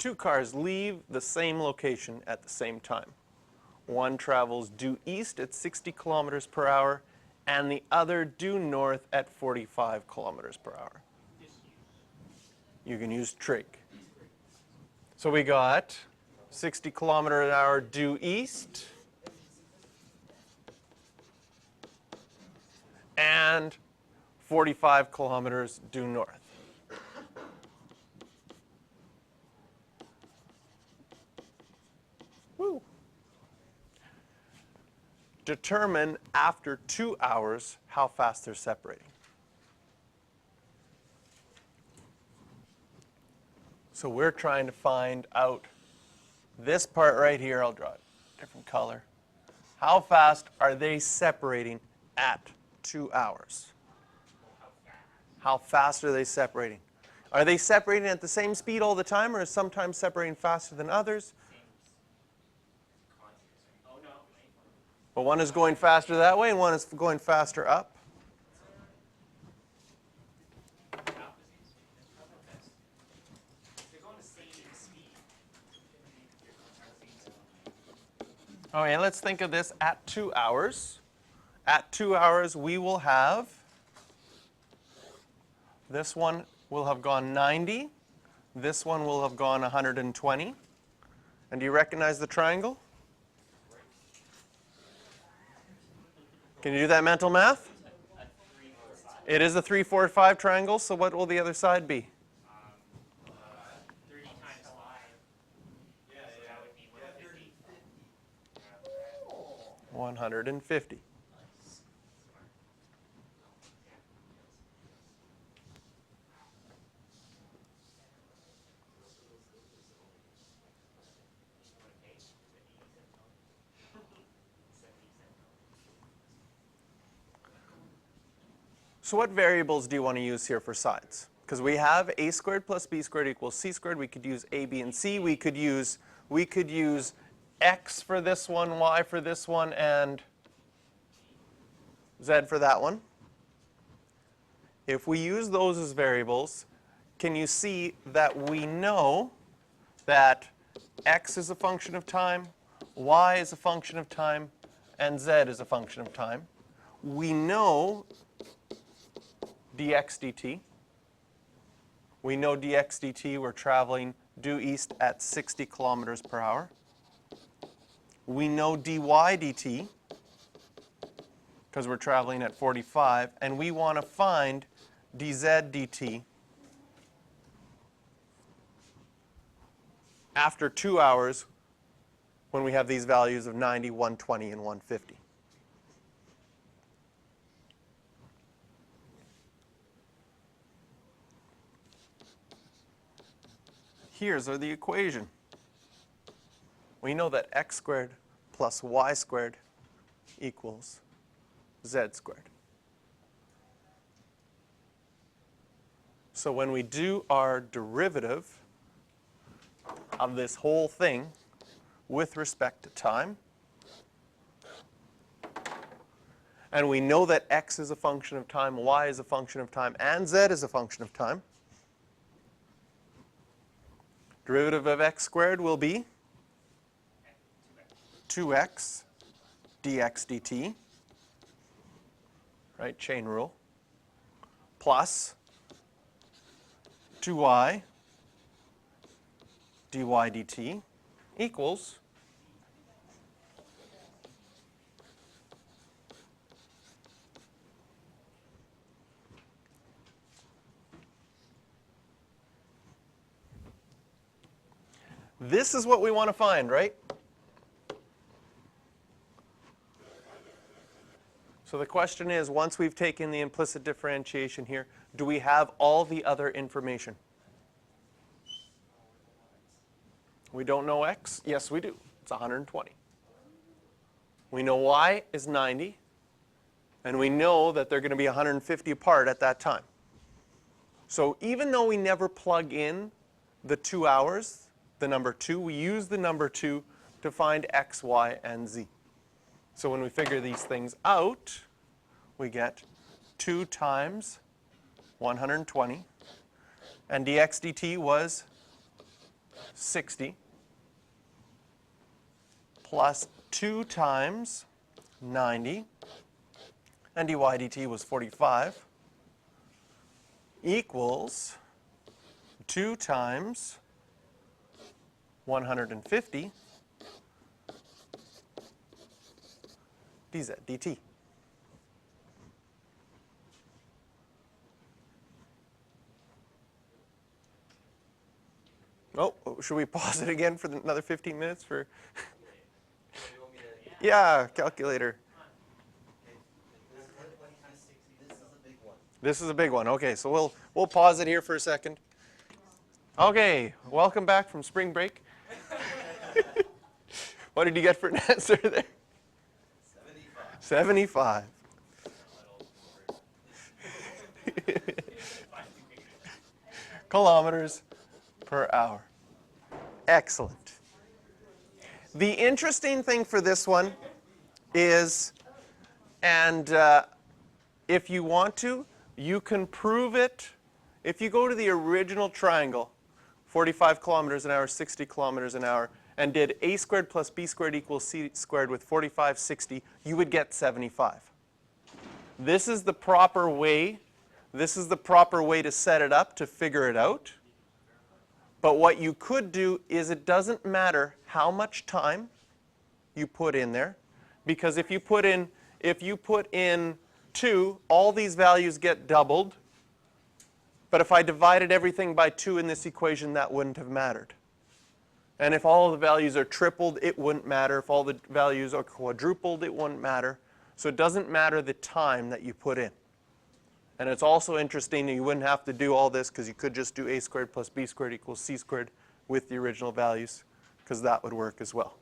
two cars leave the same location at the same time. One travels due east at 60 kilometers per hour, and the other due north at 45 kilometers per hour. You can use trig. So we got 60 kilometers an hour due east, and 45 kilometers due north. Woo. Determine after 2 hours how fast they're separating. So we're trying to find out this part right here. I'll draw it a different color. How fast are they separating at 2 hours? How fast are they separating? Are they separating at the same speed all the time, or is sometimes separating faster than others? But one is going faster that way and one is going faster up. Okay, let's think of this at 2 hours. At 2 hours, we will have, this one will have gone 90. This one will have gone 120. And do you recognize the triangle? Can you do that mental math? It is a 3, 4, 5 triangle, so what will the other side be? 30 times 5. Yeah, that would be 150. 150. So what variables do you want to use here for sides? Because we have a squared plus b squared equals c squared. We could use a, b, and c. We could use x for this one, y for this one, and z for that one. If we use those as variables, can you see that we know that x is a function of time, y is a function of time, and z is a function of time? We know dx dt. We know dx dt, we're traveling due east at 60 kilometers per hour. We know dy dt, because we're traveling at 45, and we want to find dz dt after 2 hours when we have these values of 90, 120, and 150. Here's the equation. We know that x squared plus y squared equals z squared. So when we do our derivative of this whole thing with respect to time, and we know that x is a function of time, y is a function of time, and z is a function of time, derivative of x squared will be 2x dx dt, right, chain rule, plus 2y dy dt equals this is what we want to find, right? So the question is, once we've taken the implicit differentiation here, do we have all the other information? We don't know x? Yes, we do. It's 120. We know y is 90, and we know that they're going to be 150 apart at that time. So even though we never plug in the 2 hours, the number 2, we use the number 2 to find x, y, and z. So when we figure these things out, we get 2 times 120, and dx dt was 60 plus 2 times 90, and dy dt was 45, equals 2 times 150 dz dt. Oh, should we pause it again for another 15 minutes for? Yeah, calculator. This is a big one. Okay, so we'll pause it here for a second. Okay, welcome back from spring break. What did you get for an answer there? 75. 75. Kilometers per hour. Excellent. The interesting thing for this one is, and if you want to, you can prove it. If you go to the original triangle, 45 kilometers an hour, 60 kilometers an hour, and did a squared plus b squared equals c squared with 45, 60, you would get 75. This is the proper way. This is the proper way to set it up to figure it out. But what you could do is it doesn't matter how much time you put in there, because if you put in 2, all these values get doubled. But if I divided everything by 2 in this equation, that wouldn't have mattered. And if all of the values are tripled, it wouldn't matter. If all the values are quadrupled, it wouldn't matter. So it doesn't matter the time that you put in. And it's also interesting that you wouldn't have to do all this, because you could just do a squared plus b squared equals c squared with the original values, because that would work as well.